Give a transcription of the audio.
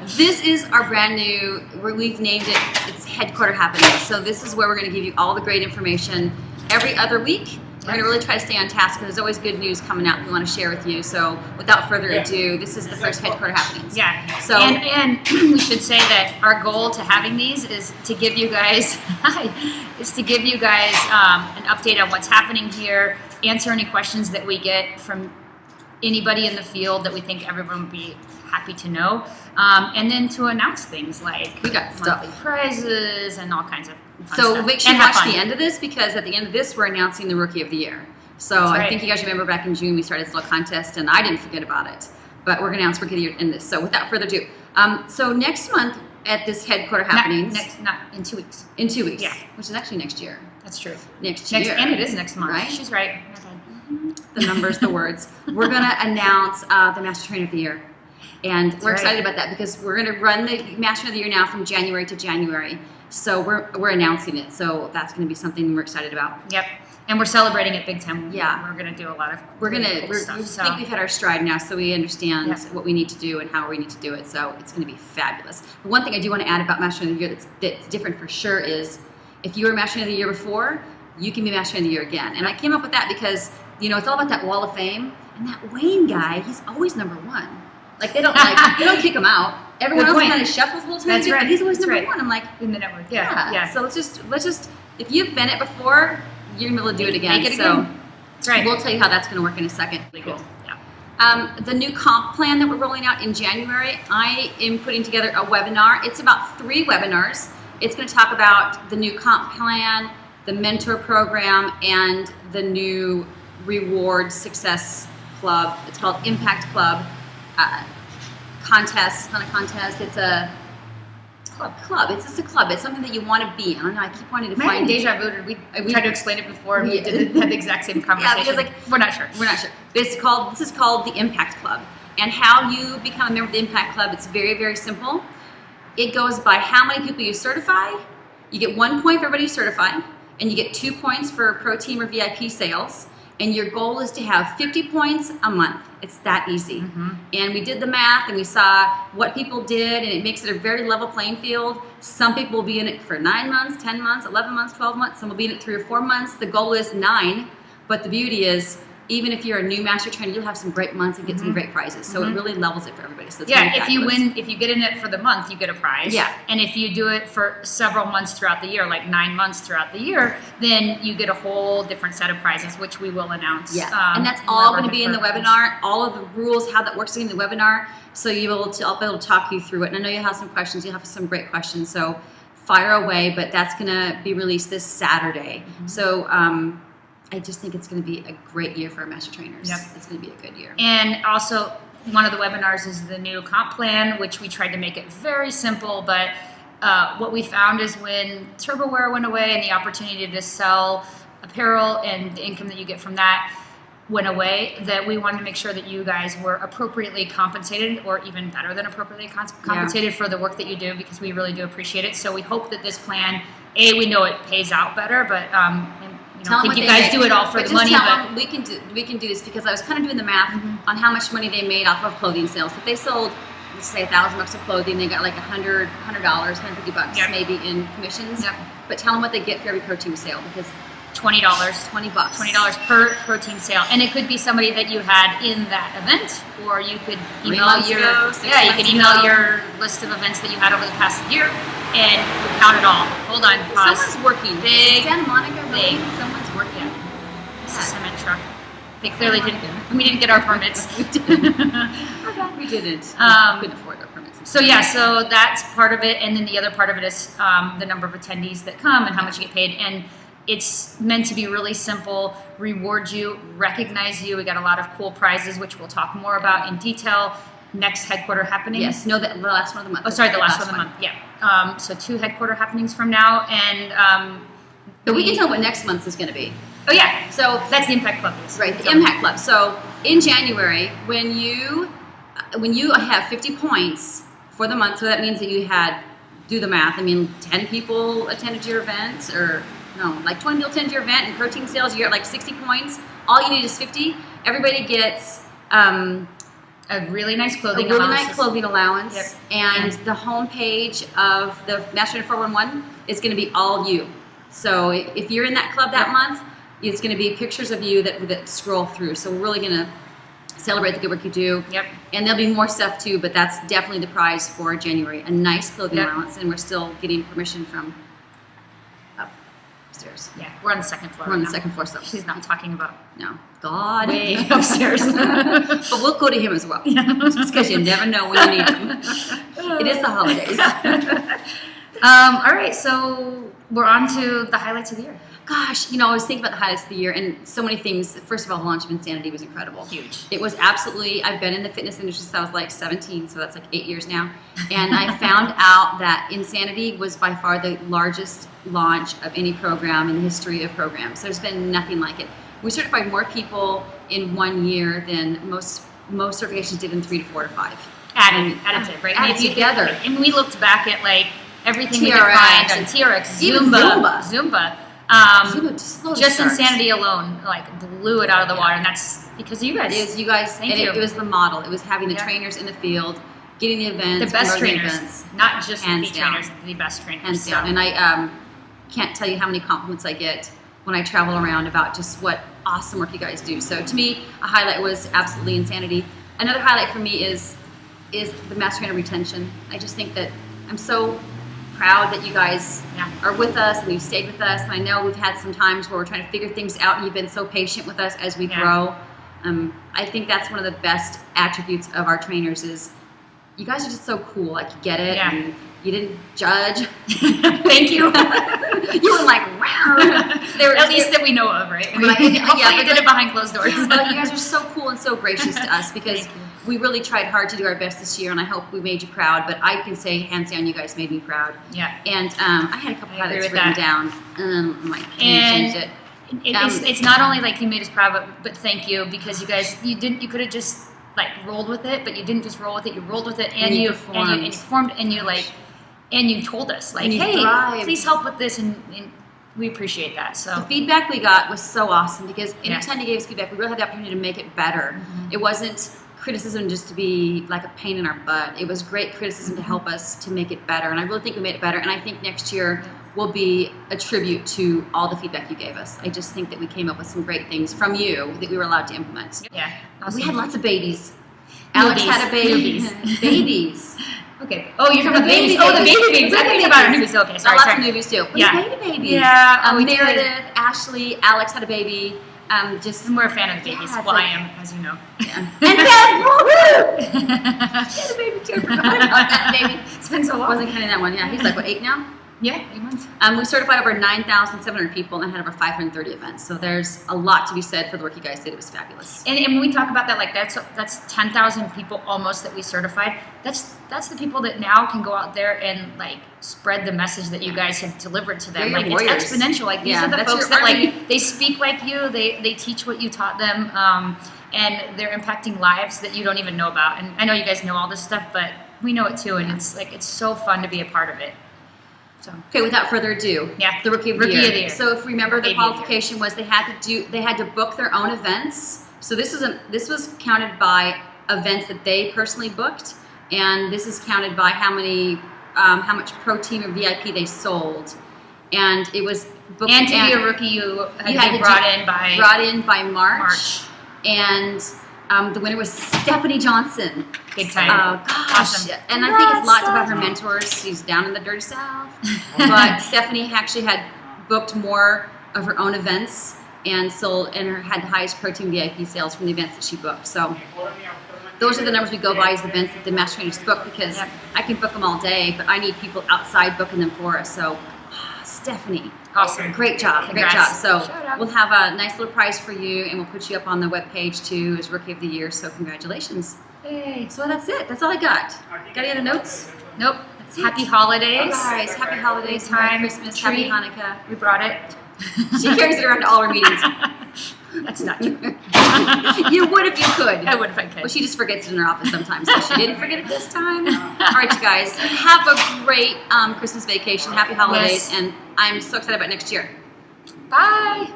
This is our brand new, we've named it, it's Headquarter Happenings. So this is where we're going to give you all the great information every other week. We're going to really try to stay on task because there's always good news coming out we want to share with you. So without further ado, this is the first Headquarter Happenings. Yeah. So and we should say that our goal to having these is to give you guys an update on what's happening here, answer any questions that we get from anybody in the field that we think everyone would be happy to know, and then to announce things like we got monthly prizes and all kinds of fun so stuff. make sure you And have watch fun. the end of this because at the end of this we're announcing the Rookie of the Year. So That's I right. think you guys remember back in June we started this little contest and I didn't forget about it. But we're going to announce Rookie of the Year in this. So without further ado, so next month at this Headquarter Happenings, Not in 2 weeks. in 2 weeks, Yeah. which is actually next year. That's true. Next year. And it is next month. Right? She's right. The numbers, the words. We're going to announce the Master Trainer of the Year. And we're right. excited about that because we're going to run the Master of the Year now from January to January. So we're announcing it. So that's going to be something we're excited about. Yep. And we're celebrating it big time. Yeah. We're going to do a lot of We're going really to, cool stuff. we So think we've had our stride now, so we understand Yep. what we need to do and how we need to do it. So it's going to be fabulous. But one thing I do want to add about Master of the Year that's different for sure is if you were Master of the Year before, you can be Master of the Year again. And I came up with that because, you know, it's all about that wall of fame. And that Wayne guy, he's always number one. Like they don't kick him out. Everyone Good else point. kind of shuffles a little tiny That's bit, right. but he's always That's number right. one. I'm like, in the network. Yeah. So let's just if you've been it before, you're gonna be able to do it again. Make it so again. That's right. we'll tell you how that's gonna work in a second. Cool. Yeah. The new comp plan that we're rolling out in January, I am putting together a webinar. It's about 3 webinars. It's going to talk about the new comp plan, the mentor program, and the new reward success club. It's called Impact Club contest. It's not a contest. It's a club. It's just a club. It's something that you want to be. I don't know. I keep wanting to Maybe find deja vu. We tried to explain it before. And we had the exact same conversation. because, like, we're not sure. We're not sure. This is called the Impact Club. And how you become a member of the Impact Club, it's very, very simple. It goes by how many people you certify. You get 1 point for everybody you certify, and you get 2 points for pro team or VIP sales. And your goal is to have 50 points a month. It's that easy. And we did the math and we saw what people did, and it makes it a very level playing field. Some people will be in it for 9 months, 10 months, 11 months, 12 months. Some will be in it 3 or 4 months. The goal is 9, but the beauty is even if you're a new master trainer, you'll have some great months and get some great prizes. So it really levels it for everybody. So it's really If you fabulous. win, if you get in it for the month, you get a prize. Yeah. And if you do it for several months throughout the year, like 9 months throughout the year, then you get a whole different set of prizes, which we will announce. Yeah, and that's in all our going to be in the Headquarter. webinar. All of the rules, how that works in the webinar. So I'll be able to talk you through it. And I know you'll have some questions. You'll have some great questions. So fire away. But that's going to be released this Saturday. So I just think it's going to be a great year for our master trainers. Yep. It's going to be a good year. And also, one of the webinars is the new comp plan, which we tried to make it very simple. But what we found is when Turboware went away and the opportunity to sell apparel and the income that you get from that went away, that we wanted to make sure that you guys were appropriately compensated, or even better than appropriately compensated for the work that you do, because we really do appreciate it. So we hope that this plan, we know it pays out better, but I don't think you guys do it all for the money. Tell But them we can do this because I was kind of doing the math on how much money they made off of clothing sales. If they sold, let's say $1,000 of clothing, they got like $100, $150 Yep. maybe in commissions. Yep. But tell them what they get for every pro team sale because $20. $20. $20 per team sale, and it could be somebody that you had in that event, or you could 3 email months your ago, 6 you months could email ago. your list of events that you had over the past year, and count it all. Hold on, pause. Someone's working. Big, Santa Monica, really? big. Someone's working. It's a cement truck. They clearly didn't. We didn't get our permits. We didn't. We couldn't afford our permits. So that's part of it, and then the other part of it is the number of attendees that come and how much you get paid. And it's meant to be really simple, reward you, recognize you. We got a lot of cool prizes, which we'll talk more about in detail next Headquarter Happenings. Yes, no, the last one of the month. Oh, sorry, the last one of the month. Yeah. So 2 Headquarter Happenings from now, and But we can tell what next month is going to be. oh yeah, So that's the Impact Club. right, the Impact Club. So in January, when you have 50 points for the month, so that means that you had, do the math, I mean 10 people attended your event, or no, like 20 people attended your event, and protein sales, you're at like 60 points. All you need is 50. Everybody gets A really nice clothing a really allowance. nice clothing allowance. Yep. And the homepage of the Master Trainer 411 is going to be all you. So if you're in that club that month, it's going to be pictures of you that scroll through. So we're really going to celebrate the good work you do. Yep. And there'll be more stuff too, but that's definitely the prize for January. A nice clothing allowance, and we're still getting permission from upstairs. Yeah, we're on the second floor. We're on the now. second floor, so She's not talking about no. God. way upstairs. But we'll go to him as well. Just because you never know when you need him. It is the holidays. All right, so we're on to the highlights of the year. Gosh, I was thinking about the highlights of the year and so many things. First of all, the launch of Insanity was incredible. Huge. It was absolutely, I've been in the fitness industry since I was like 17, so that's like 8 years now. And I found out that Insanity was by far the largest launch of any program in the history of programs. There's been nothing like it. We certified more people in 1 year than most certifications did in 3 to 4 to 5. Additive, right? Added together. And we looked back at like everything we could TRX find on and TRX, even Zumba. Zumba just slow to Just start. Insanity alone, like blew it out of the water, and that's because of you guys. It is you guys. Thank and you. It was the model. It was having the Yeah. trainers in the field, getting the events, The best promoting trainers, events, not just the Hands down. trainers, the best trainers. hands down. And I can't tell you how many compliments I get when I travel around about just what awesome work you guys do. So to me, a highlight was absolutely Insanity. Another highlight for me is the Master Trainer retention. I just think that I'm so proud that you guys are with us and you've stayed with us. And I know we've had some times where we're trying to figure things out and you've been so patient with us as we grow. I think that's one of the best attributes of our trainers is you guys are just so cool. Like you get it and you didn't judge. Thank you. You were like, wow. At least that we know of, right? I mean, Right. hopefully Yeah, you but did it behind closed doors. But you guys are so cool and so gracious to us because Thank you. we really tried hard to do our best this year, and I hope we made you proud. But I can say, hands down, you guys made me proud. Yeah. And I had a couple I agree highlights with written that. down. I'm like, And change it. It's not only like you made us proud, but thank you because you guys you could have just like rolled with it, but you didn't just roll with it. You rolled with it and you performed and you told us like, And you hey, thrived. please help with this, and we appreciate that. The So feedback we got was so awesome because anytime you gave us feedback, we really had the opportunity to make it better. It wasn't criticism just to be like a pain in our butt. It was great criticism to help us to make it better, and I really think we made it better. And I think next year will be a tribute to all the feedback you gave us. I just think that we came up with some great things from you that we were allowed to implement. yeah, awesome. We had lots of babies. Alex had a baby. Newbies. Babies. Okay. Oh, you're talking about baby babies. Oh, the babies. baby babies. I think about our newbies. Okay, sorry. Lots of newbies too. But Yeah. baby babies. Yeah. Oh, we did. Meredith, Ashley, Alex had a baby. Just And we're a fan of the babies. Yeah, it's Well, like- I am, as you know. yeah. And then woo! She had a baby too. I forgot about that baby. It's been so long. Wasn't counting that one. Yeah, he's like what, 8 now? Yeah, 8 months. We certified over 9,700 people and had over 530 events. So there's a lot to be said for the work you guys did. It was fabulous. And when we talk about that, like that's 10,000 people almost that we certified. That's the people that now can go out there and like spread the message that you guys have delivered to them. They're your Like warriors. it's exponential. Like these Yeah, are the that's folks your that army. like they speak like you. They teach what you taught them, and they're impacting lives that you don't even know about. And I know you guys know all this stuff, but we know it too. And it's so fun to be a part of it. So. Okay, without further ado, the Rookie of the Year. So if you remember, the qualification was they had to book their own events. So this was counted by events that they personally booked, and this is counted by how much pro team or VIP they sold, and it was booked. And to be a rookie, you had to be brought in by March. March. And the winner was Stephanie Johnson. Big time. Oh, gosh. Awesome. And I think it's lots about her mentors. She's down in the dirty South. But Stephanie actually had booked more of her own events and sold and had the highest protein VIP sales from the events that she booked. So those are the numbers we go by as the events that the master trainers book because I can book them all day, but I need people outside booking them for us. So Stephanie. Awesome. Great job. Congrats. Great job. So Shout out. we'll have a nice little prize for you and we'll put you up on the webpage too as Rookie of the Year. So congratulations. Yay. So that's it. That's all I got. Got any other notes? Nope. That's it. Happy holidays. Oh, guys, happy holidays, Great time. Merry Christmas, Treat. Happy Hanukkah. We brought it. She carries it around to all her meetings. That's not true. You would if you could. I would if I could. But she just forgets it in her office sometimes. So she didn't forget it this time. All right, you guys. Have a great Christmas vacation. Happy holidays. Yes. And I'm so excited about next year. Bye.